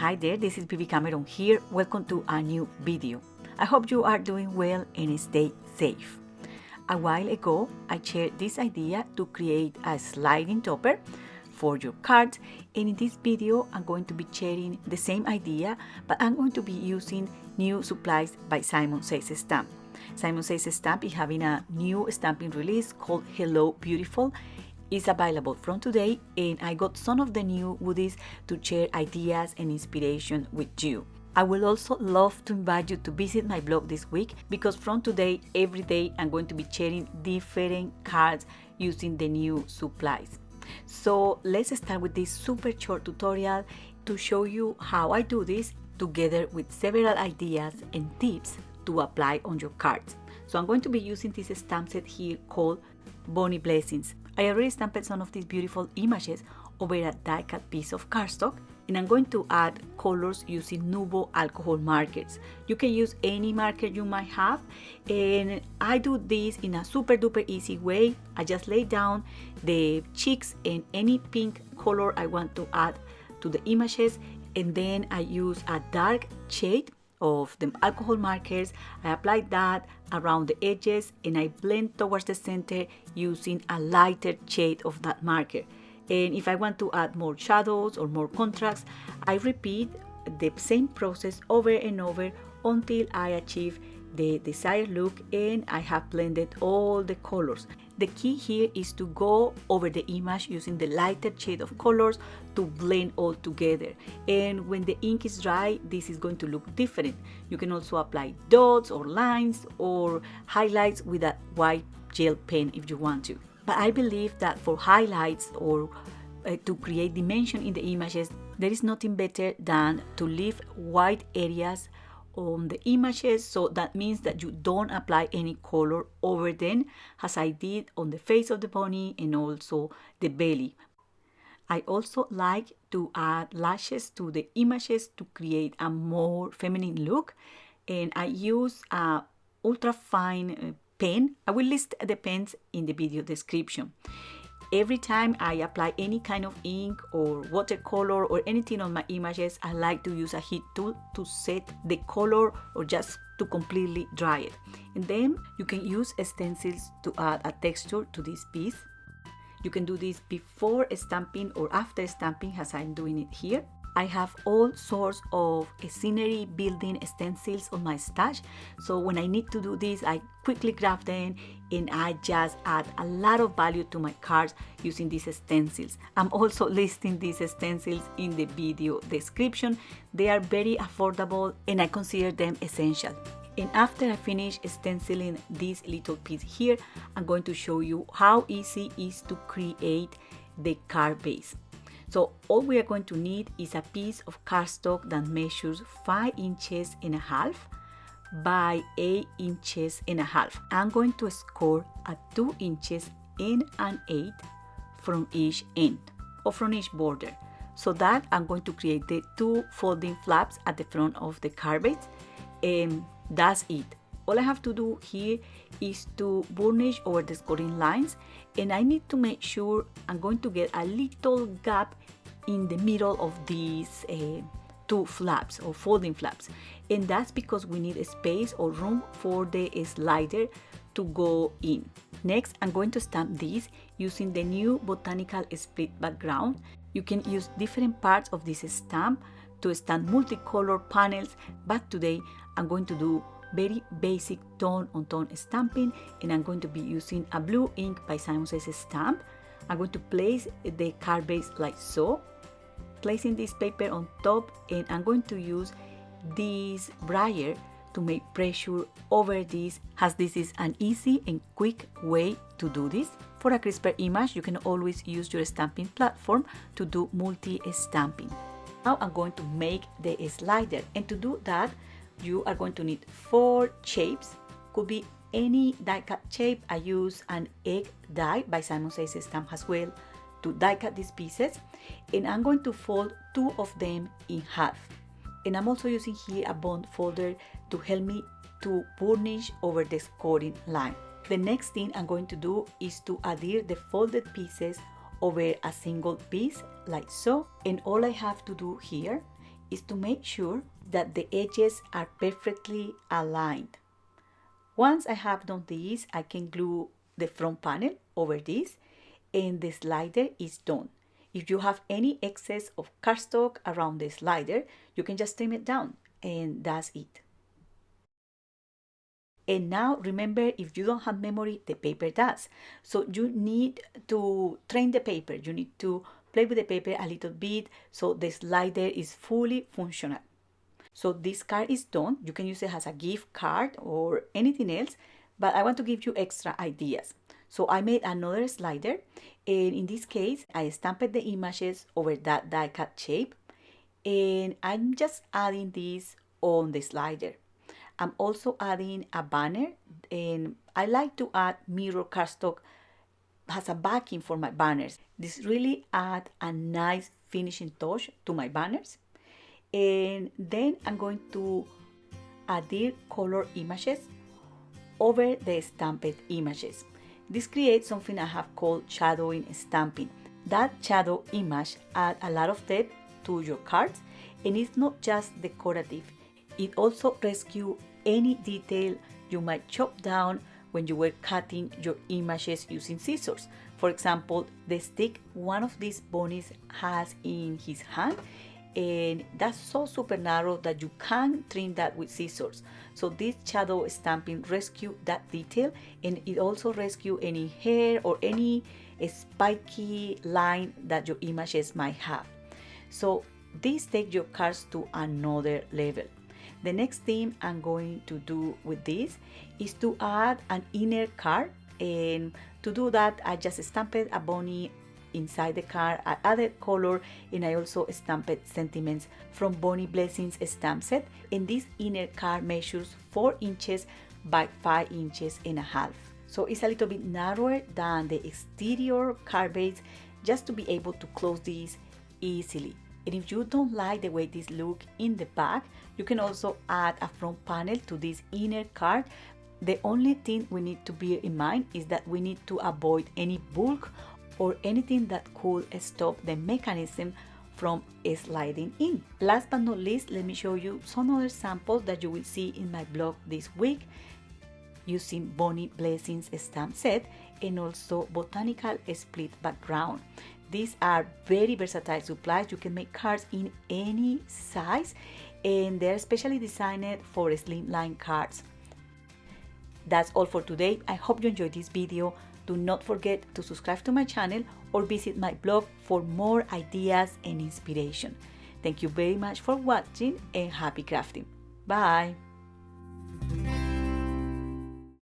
Hi there, this is Bibi Cameron here. Welcome to a new video. I hope you are doing well and stay safe. A while ago, I shared this idea to create a sliding topper for your cards, and in this video I'm going to be sharing the same idea, but I'm going to be using new supplies by Simon Says Stamp. Simon Says Stamp is having a new stamping release called Hello Beautiful. It's available from today, and I got some of the new goodies to share ideas and inspiration with you. I will also love to invite you to visit my blog this week, because from today, every day, I'm going to be sharing different cards using the new supplies. So let's start with this super short tutorial to show you how I do this, together with several ideas and tips to apply on your cards. So I'm going to be using this stamp set here called Bonnie Blessings. I already stamped some of these beautiful images over a die-cut piece of cardstock, and I'm going to add colors using Nuvo alcohol markers. You can use any marker you might have, and I do this in a super duper easy way. I just lay down the cheeks and any pink color I want to add to the images, and then I use a dark shade of the alcohol markers. I apply that around the edges, and I blend towards the center using a lighter shade of that marker. And if I want to add more shadows or more contrast, I repeat the same process over and over until I achieve the desired look and I have blended all the colors. The key here is to go over the image using the lighter shade of colors to blend all together. And when the ink is dry, this is going to look different. You can also apply dots or lines or highlights with a white gel pen if you want to. But I believe that for highlights or to create dimension in the images, there is nothing better than to leave white areas on the images, so that means that you don't apply any color over them, as I did on the face of the bunny and also the belly. I also like to add lashes to the images to create a more feminine look, and I use a ultra fine pen. I will list the pens in the video description. Every time I apply any kind of ink or watercolor or anything on my images, I like to use a heat tool to set the color or just to completely dry it. And then you can use stencils to add a texture to this piece. You can do this before stamping or after stamping, as I'm doing it here. I have all sorts of scenery building stencils on my stash, so when I need to do this, I quickly grab them and I just add a lot of value to my cards using these stencils. I'm also listing these stencils in the video description. They are very affordable and I consider them essential. And after I finish stenciling this little piece here, I'm going to show you how easy it is to create the card base. So all we are going to need is a piece of cardstock that measures 5.5 inches by 8.5 inches. I'm going to score at 2 inches and an 1/8 from each end or from each border, so that I'm going to create the 2 folding flaps at the front of the card base, and that's it. All I have to do here is to burnish over the scoring lines, and I need to make sure I'm going to get a little gap in the middle of these 2 flaps or folding flaps, and that's because we need a space or room for the slider to go in. Next, I'm going to stamp this using the new Botanical split background. You can use different parts of this stamp to stamp multicolor panels, but today I'm going to do very basic tone on tone stamping, and I'm going to be using a blue ink by Simon Says Stamp. I'm going to place the card base like so, placing this paper on top, and I'm going to use this brayer to make pressure over this, as this is an easy and quick way to do this. For a crisper image, you can always use your stamping platform to do multi-stamping. Now I'm going to make the slider, and to do that you are going to need 4 shapes. Could be any die cut shape. I use an egg die by Simon Says Stamp as well to die cut these pieces, and I'm going to fold 2 of them in half. And I'm also using here a bond folder to help me to burnish over the scoring line. The next thing I'm going to do is to adhere the folded pieces over a single piece like so, and all I have to do here is to make sure that the edges are perfectly aligned. Once I have done this, I can glue the front panel over this and the slider is done. If you have any excess of cardstock around the slider, you can just trim it down and that's it. And now remember, if you don't have memory, the paper does. So you need to train the paper. You need to play with the paper a little bit so the slider is fully functional. So this card is done. You can use it as a gift card or anything else, but I want to give you extra ideas. So I made another slider, and in this case, I stamped the images over that die cut shape, and I'm just adding this on the slider. I'm also adding a banner, and I like to add mirror cardstock as a backing for my banners. This really adds a nice finishing touch to my banners. And then I'm going to adhere color images over the stamped images. This creates something I have called shadowing stamping. That shadow image adds a lot of depth to your cards, and it's not just decorative. It also rescues any detail you might chop down when you were cutting your images using scissors. For example, the stick one of these bunnies has in his hand, and that's so super narrow that you can't trim that with scissors. So this shadow stamping rescue that detail, and it also rescue any hair or any spiky line that your images might have. So this takes your cards to another level. The next thing I'm going to do with this is to add an inner card, and to do that I just stamped a bunny inside the card. I added color, and I also stamped sentiments from Bunny Blessings stamp set, and this inner card measures 4 inches by 5 inches and a half. So it's a little bit narrower than the exterior card base, just to be able to close this easily. And if you don't like the way this looks in the back, you can also add a front panel to this inner card. The only thing we need to bear in mind is that we need to avoid any bulk or anything that could stop the mechanism from sliding in. Last but not least, let me show you some other samples that you will see in my blog this week using Bunny Blessings stamp set and also Botanical split background. These are very versatile supplies. You can make cards in any size, and they're specially designed for slimline cards. That's all for today. I hope you enjoyed this video. Do not forget to subscribe to my channel or visit my blog for more ideas and inspiration. Thank you very much for watching, and happy crafting. Bye!